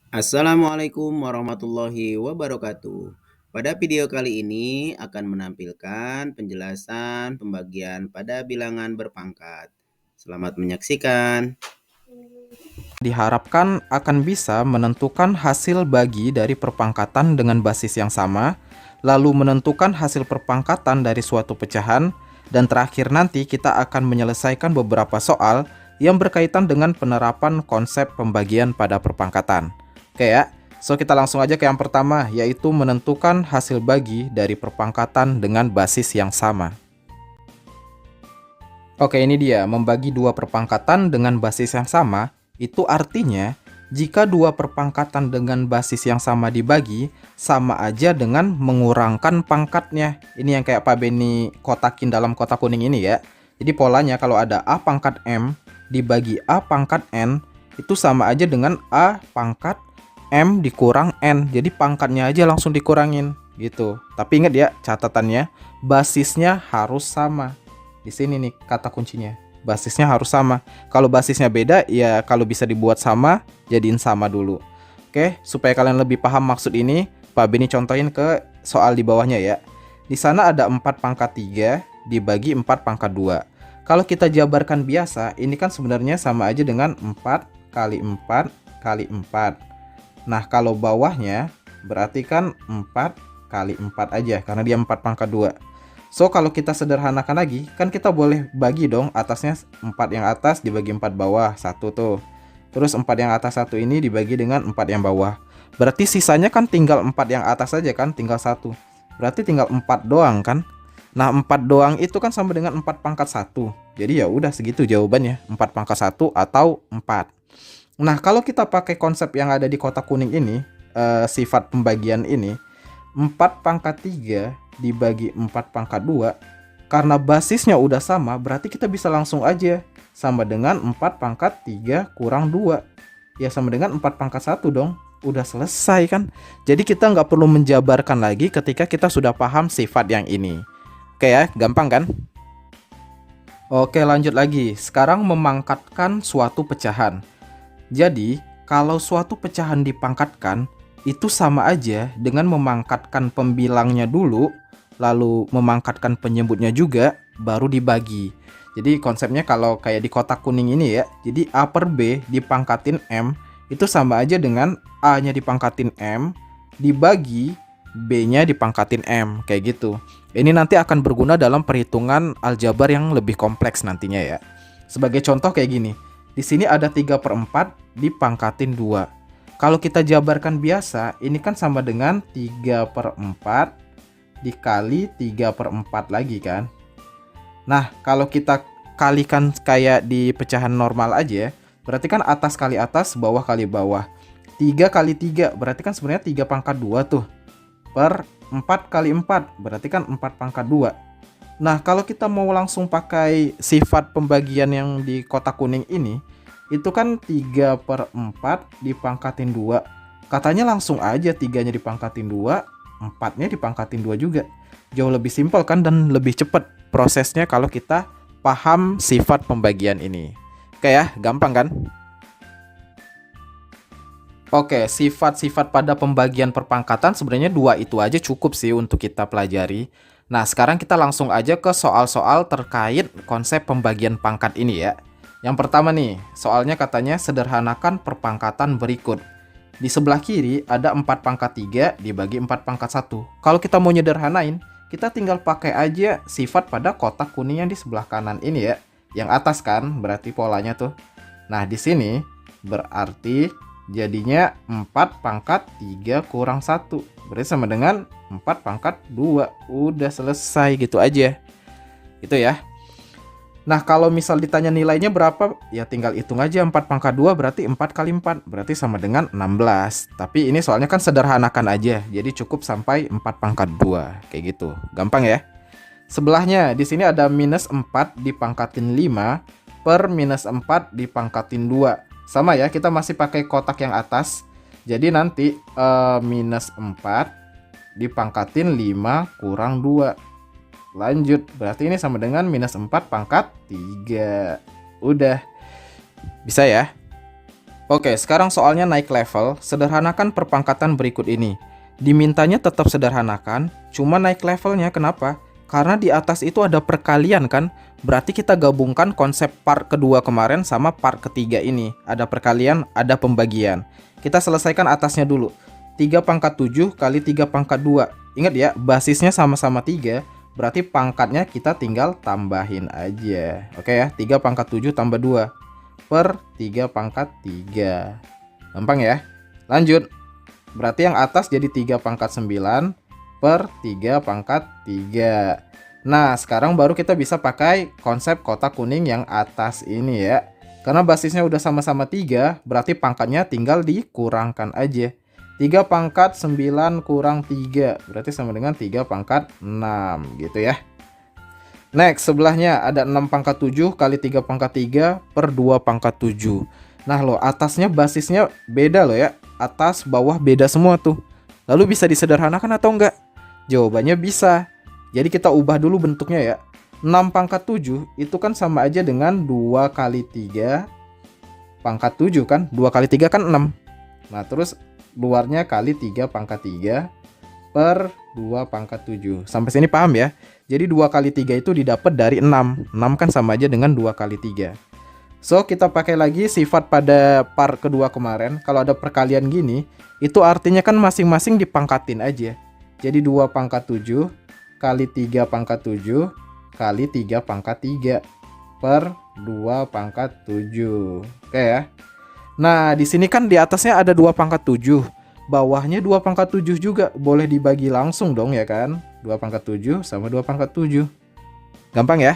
Assalamualaikum warahmatullahi wabarakatuh. Pada video kali ini akan menampilkan penjelasan pembagian pada bilangan berpangkat. Selamat menyaksikan. Diharapkan akan bisa menentukan hasil bagi dari perpangkatan dengan basis yang sama, lalu menentukan hasil perpangkatan dari suatu pecahan, dan terakhir nanti kita akan menyelesaikan beberapa soal yang berkaitan dengan penerapan konsep pembagian pada perpangkatan. Oke ya, so kita langsung aja ke yang pertama, yaitu menentukan hasil bagi dari perpangkatan dengan basis yang sama. Oke, ini dia, membagi dua perpangkatan dengan basis yang sama, itu artinya jika dua perpangkatan dengan basis yang sama dibagi, sama aja dengan mengurangkan pangkatnya. Ini yang kayak Pak Beni kotakin dalam kotak kuning ini ya. Jadi polanya kalau ada A pangkat M dibagi A pangkat N, itu sama aja dengan A pangkat M dikurang N. Jadi pangkatnya aja langsung dikurangin gitu. Tapi ingat ya, catatannya basisnya harus sama. Di sini nih kata kuncinya. Basisnya harus sama. Kalau basisnya beda, ya kalau bisa dibuat sama, jadiin sama dulu. Oke, supaya kalian lebih paham maksud ini, Pak Beni contohin ke soal di bawahnya ya. Di sana ada 4 pangkat 3 dibagi 4 pangkat 2. Kalau kita jabarkan biasa, ini kan sebenarnya sama aja dengan 4 kali 4 kali 4. Nah, kalau bawahnya berarti kan 4 kali 4 aja, karena dia 4 pangkat 2. So, kalau kita sederhanakan lagi, kan kita boleh bagi dong atasnya 4 yang atas dibagi 4 bawah, 1 tuh. Terus 4 yang atas 1 ini dibagi dengan 4 yang bawah. Berarti sisanya kan tinggal 4 yang atas saja kan, tinggal 1. Berarti tinggal 4 doang kan. Nah, 4 doang itu kan sama dengan 4 pangkat 1. Jadi ya udah segitu jawabannya, 4 pangkat 1 atau 4. Nah, kalau kita pakai konsep yang ada di kotak kuning ini, sifat pembagian ini, 4 pangkat 3 dibagi 4 pangkat 2, karena basisnya udah sama, berarti kita bisa langsung aja sama dengan 4 pangkat 3 kurang 2. Ya sama dengan 4 pangkat 1 dong. Udah selesai kan. Jadi kita nggak perlu menjabarkan lagi ketika kita sudah paham sifat yang ini. Oke ya, gampang kan? Oke, lanjut lagi. Sekarang memangkatkan suatu pecahan. Jadi, kalau suatu pecahan dipangkatkan, itu sama aja dengan memangkatkan pembilangnya dulu, lalu memangkatkan penyebutnya juga, baru dibagi. Jadi konsepnya kalau kayak di kotak kuning ini ya, jadi A per B dipangkatin M, itu sama aja dengan A-nya dipangkatin M, dibagi B-nya dipangkatin M, kayak gitu. Ini nanti akan berguna dalam perhitungan aljabar yang lebih kompleks nantinya ya. Sebagai contoh kayak gini, di sini ada 3/4 dipangkatin 2. Kalau kita jabarkan biasa, ini kan sama dengan 3/4 dikali 3/4 lagi kan. Nah, kalau kita kalikan kayak di pecahan normal aja, berarti kan atas kali atas, bawah kali bawah. 3 kali 3, berarti kan sebenarnya 3 pangkat 2 tuh. Per 4 kali 4, berarti kan 4 pangkat 2. Nah, kalau kita mau langsung pakai sifat pembagian yang di kotak kuning ini, itu kan 3/4 dipangkatin 2. Katanya langsung aja 3-nya dipangkatin 2, 4-nya dipangkatin 2 juga. Jauh lebih simpel kan dan lebih cepat prosesnya kalau kita paham sifat pembagian ini. Oke ya, gampang kan? Oke, sifat-sifat pada pembagian perpangkatan sebenarnya dua itu aja cukup sih untuk kita pelajari. Nah, sekarang kita langsung aja ke soal-soal terkait konsep pembagian pangkat ini ya. Yang pertama nih, soalnya katanya sederhanakan perpangkatan berikut. Di sebelah kiri ada 4 pangkat 3 dibagi 4 pangkat 1. Kalau kita mau nyederhanain, kita tinggal pakai aja sifat pada kotak kuning yang di sebelah kanan ini ya. Yang atas kan, berarti polanya tuh. Nah, di sini berarti jadinya 4 pangkat 3 kurang 1. Berarti sama dengan 4 pangkat 2. Udah selesai gitu aja. Gitu ya. Nah, kalau misal ditanya nilainya berapa, ya tinggal hitung aja 4 pangkat 2 berarti 4 kali 4. Berarti sama dengan 16. Tapi ini soalnya kan sederhanakan aja. Jadi cukup sampai 4 pangkat 2. Kayak gitu. Gampang ya. Sebelahnya, di sini ada minus 4 dipangkatin 5 per minus 4 dipangkatin 2. Sama ya, kita masih pakai kotak yang atas. Jadi nanti minus 4 dipangkatin 5 kurang 2. Lanjut, berarti ini sama dengan minus 4 pangkat 3. Udah, bisa ya? Oke, sekarang soalnya naik level, sederhanakan perpangkatan berikut ini. Dimintanya tetap sederhanakan, cuma naik levelnya. Kenapa? Karena di atas itu ada perkalian kan? Berarti kita gabungkan konsep part kedua kemarin sama part ketiga ini. Ada perkalian, ada pembagian. Kita selesaikan atasnya dulu. 3 pangkat 7 kali 3 pangkat 2. Ingat ya, basisnya sama-sama 3, berarti pangkatnya kita tinggal tambahin aja. Oke ya, 3 pangkat 7 tambah 2 per 3 pangkat 3. Gampang ya. Lanjut. Berarti yang atas jadi 3 pangkat 9 per 3 pangkat 3. Nah, sekarang baru kita bisa pakai konsep kotak kuning yang atas ini ya. Karena basisnya udah sama-sama 3, berarti pangkatnya tinggal dikurangkan aja. 3 pangkat 9 kurang 3, berarti sama dengan 3 pangkat 6 gitu ya. Next, sebelahnya ada 6 pangkat 7 kali 3 pangkat 3 per 2 pangkat 7. Nah loh, atasnya basisnya beda loh ya. Atas, bawah beda semua tuh. Lalu bisa disederhanakan atau enggak? Jawabannya bisa. Jadi kita ubah dulu bentuknya ya. 6 pangkat 7 itu kan sama aja dengan 2 kali 3 pangkat 7 kan. 2 kali 3 kan 6. Nah terus luarnya kali 3 pangkat 3 per 2 pangkat 7. Sampai sini paham ya? Jadi 2 kali 3 itu didapat dari 6. 6 kan sama aja dengan 2 kali 3. So, kita pakai lagi sifat pada part kedua kemarin. Kalau ada perkalian gini, itu artinya kan masing-masing dipangkatin aja. Jadi 2 pangkat 7 kali 3 pangkat 7 kali 3 pangkat 3 per 2 pangkat 7. Oke ya. Nah, di sini kan di atasnya ada 2 pangkat 7. Bawahnya 2 pangkat 7 juga. Boleh dibagi langsung dong ya kan. 2 pangkat 7 sama 2 pangkat 7. Gampang ya.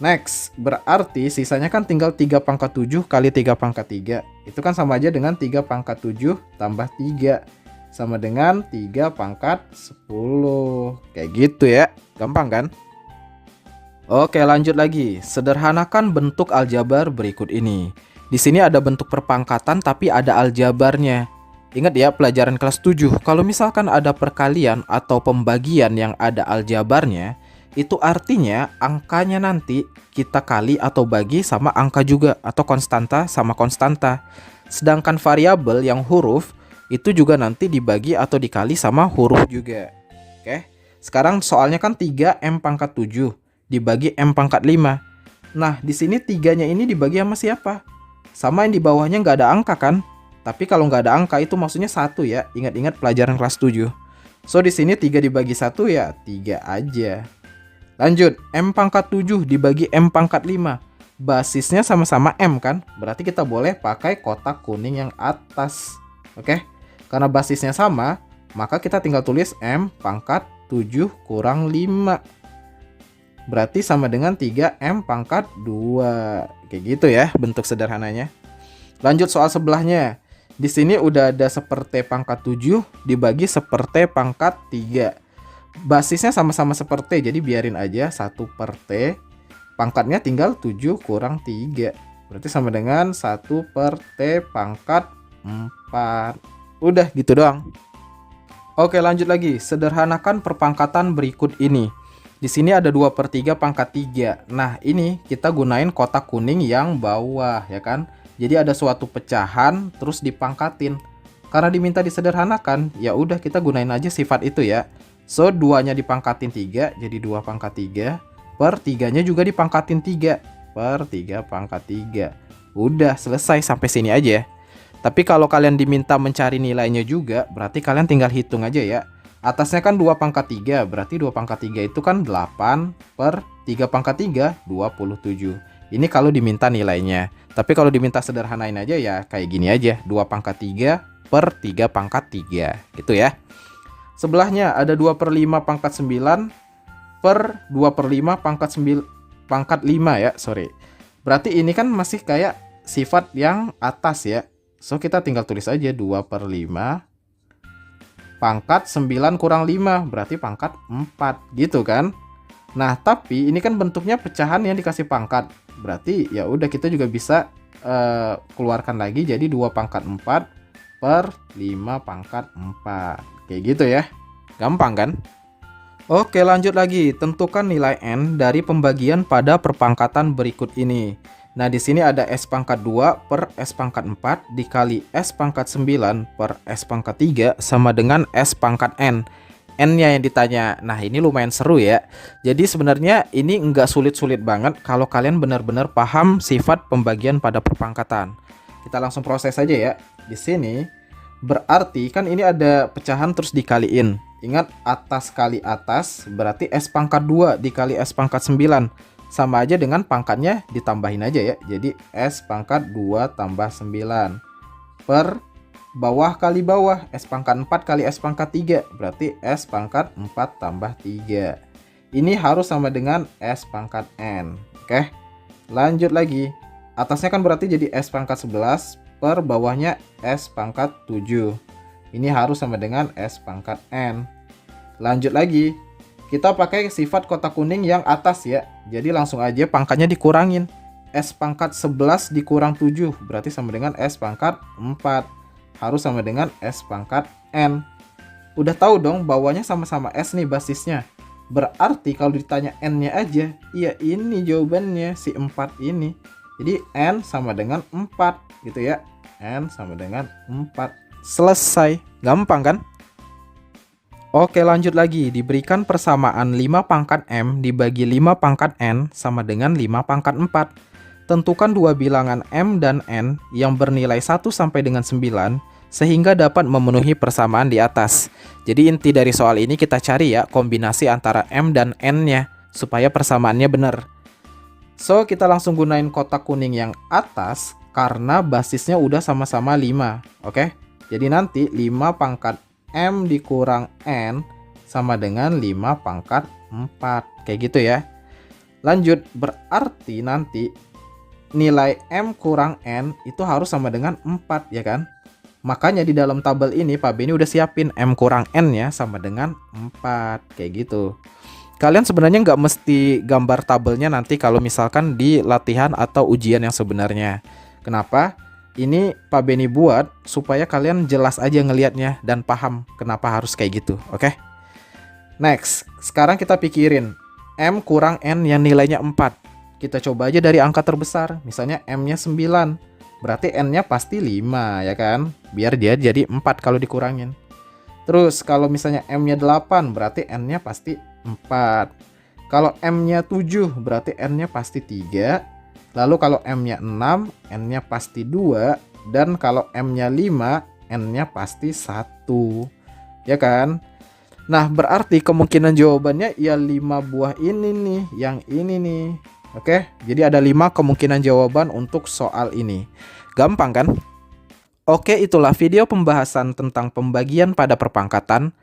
Next, berarti sisanya kan tinggal 3 pangkat 7 kali 3 pangkat 3. Itu kan sama aja dengan 3 pangkat 7 tambah 3. Sama dengan 3 pangkat 10. Kayak gitu ya. Gampang kan? Oke, lanjut lagi. Sederhanakan bentuk aljabar berikut ini. Di sini ada bentuk perpangkatan tapi ada aljabarnya. Ingat ya pelajaran kelas 7, kalau misalkan ada perkalian atau pembagian yang ada aljabarnya, itu artinya angkanya nanti kita kali atau bagi sama angka juga, atau konstanta sama konstanta. Sedangkan variabel yang huruf, itu juga nanti dibagi atau dikali sama huruf juga. Oke, sekarang soalnya kan 3M pangkat 7 dibagi M pangkat 5. Nah, di sini 3-nya ini dibagi sama siapa? Sama yang di bawahnya nggak ada angka kan? Tapi kalau nggak ada angka itu maksudnya 1 ya. Ingat-ingat pelajaran kelas 7. So di sini 3 dibagi 1 ya 3 aja. Lanjut, M pangkat 7 dibagi M pangkat 5. Basisnya sama-sama M kan? Berarti kita boleh pakai kotak kuning yang atas. Oke? Karena basisnya sama, maka kita tinggal tulis M pangkat 7 kurang 5. Berarti sama dengan 3M pangkat 2. Kayak gitu ya bentuk sederhananya. Lanjut soal sebelahnya. Di sini udah ada 1/t pangkat 7 dibagi 1/t pangkat 3. Basisnya sama-sama 1/t, jadi biarin aja 1/t. Pangkatnya tinggal 7 kurang 3. Berarti sama dengan 1/t pangkat 4. Udah gitu doang. Oke, lanjut lagi. Sederhanakan perpangkatan berikut ini. Di sini ada 2/3 pangkat 3. Nah, ini kita gunain kotak kuning yang bawah ya kan. Jadi ada suatu pecahan terus dipangkatin. Karena diminta disederhanakan, ya udah kita gunain aja sifat itu ya. So, 2-nya dipangkatin 3, jadi 2 pangkat 3. Per 3-nya juga dipangkatin 3, per 3 pangkat 3. Udah, selesai sampai sini aja. Tapi kalau kalian diminta mencari nilainya juga, berarti kalian tinggal hitung aja ya. Atasnya kan 2 pangkat 3, berarti 2 pangkat 3 itu kan 8 per 3 pangkat 3, 27. Ini kalau diminta nilainya. Tapi kalau diminta sederhanain aja ya kayak gini aja. 2 pangkat 3 per 3 pangkat 3. Gitu ya. Sebelahnya ada 2/5 pangkat 9 per 2/5 pangkat 9, pangkat 5 ya, sorry. Berarti ini kan masih kayak sifat yang atas ya. So kita tinggal tulis aja 2/5 pangkat 9 kurang 5, berarti pangkat 4 gitu kan. Nah, tapi ini kan bentuknya pecahan yang dikasih pangkat. Berarti ya udah kita juga bisa keluarkan lagi jadi 2 pangkat 4 per 5 pangkat 4. Kayak gitu ya. Gampang kan? Oke, lanjut lagi. Tentukan nilai N dari pembagian pada perpangkatan berikut ini. Nah, di sini ada S pangkat 2 per S pangkat 4 dikali S pangkat 9 per S pangkat 3 sama dengan S pangkat N. N-nya yang ditanya. Nah, ini lumayan seru ya. Jadi sebenarnya ini nggak sulit-sulit banget kalau kalian benar-benar paham sifat pembagian pada perpangkatan. Kita langsung proses aja ya. Di sini berarti kan ini ada pecahan terus dikaliin. Ingat, atas kali atas berarti S pangkat 2 dikali S pangkat 9. Sama aja dengan pangkatnya ditambahin aja ya. Jadi S pangkat 2 tambah 9 per bawah kali bawah S pangkat 4 kali S pangkat 3. Berarti S pangkat 4 tambah 3. Ini harus sama dengan S pangkat N. Oke, lanjut lagi. Atasnya kan berarti jadi S pangkat 11 per bawahnya S pangkat 7. Ini harus sama dengan S pangkat N. Lanjut lagi. Kita pakai sifat kotak kuning yang atas ya. Jadi langsung aja pangkatnya dikurangin. S pangkat 11 dikurang 7 berarti sama dengan S pangkat 4. Harus sama dengan S pangkat N. Udah tahu dong bawahnya sama-sama S nih basisnya. Berarti kalau ditanya N-nya aja, ya ini jawabannya si 4 ini. Jadi N sama dengan 4 gitu ya. N sama dengan 4. Selesai. Gampang kan? Oke, lanjut lagi. Diberikan persamaan 5 pangkat M dibagi 5 pangkat N sama dengan 5 pangkat 4. Tentukan dua bilangan M dan N yang bernilai 1 sampai dengan 9 sehingga dapat memenuhi persamaan di atas. Jadi inti dari soal ini kita cari ya kombinasi antara M dan N-nya supaya persamaannya benar. So, kita langsung gunain kotak kuning yang atas karena basisnya udah sama-sama 5. Oke? Jadi nanti 5 pangkat M dikurang N sama dengan 5 pangkat 4. Kayak gitu ya. Lanjut, berarti nanti nilai M kurang N itu harus sama dengan 4 ya kan? Makanya di dalam tabel ini Pak Beni udah siapin M kurang N ya sama dengan 4. Kayak gitu. Kalian sebenarnya nggak mesti gambar tabelnya nanti kalau misalkan di latihan atau ujian yang sebenarnya. Kenapa? Ini Pak Beni buat supaya kalian jelas aja ngelihatnya dan paham kenapa harus kayak gitu, oke? Next, sekarang kita pikirin M kurang N yang nilainya 4. Kita coba aja dari angka terbesar, misalnya M-nya 9. Berarti N-nya pasti 5 ya kan? Biar dia jadi 4 kalau dikurangin. Terus kalau misalnya M-nya 8, berarti N-nya pasti 4. Kalau M-nya 7, berarti N-nya pasti 3. Lalu kalau M-nya 6, N-nya pasti 2. Dan kalau M-nya 5, N-nya pasti 1. Ya kan? Nah, berarti kemungkinan jawabannya ya 5 buah ini nih. Yang ini nih. Oke? Jadi ada 5 kemungkinan jawaban untuk soal ini. Gampang kan? Oke, itulah video pembahasan tentang pembagian pada perpangkatan.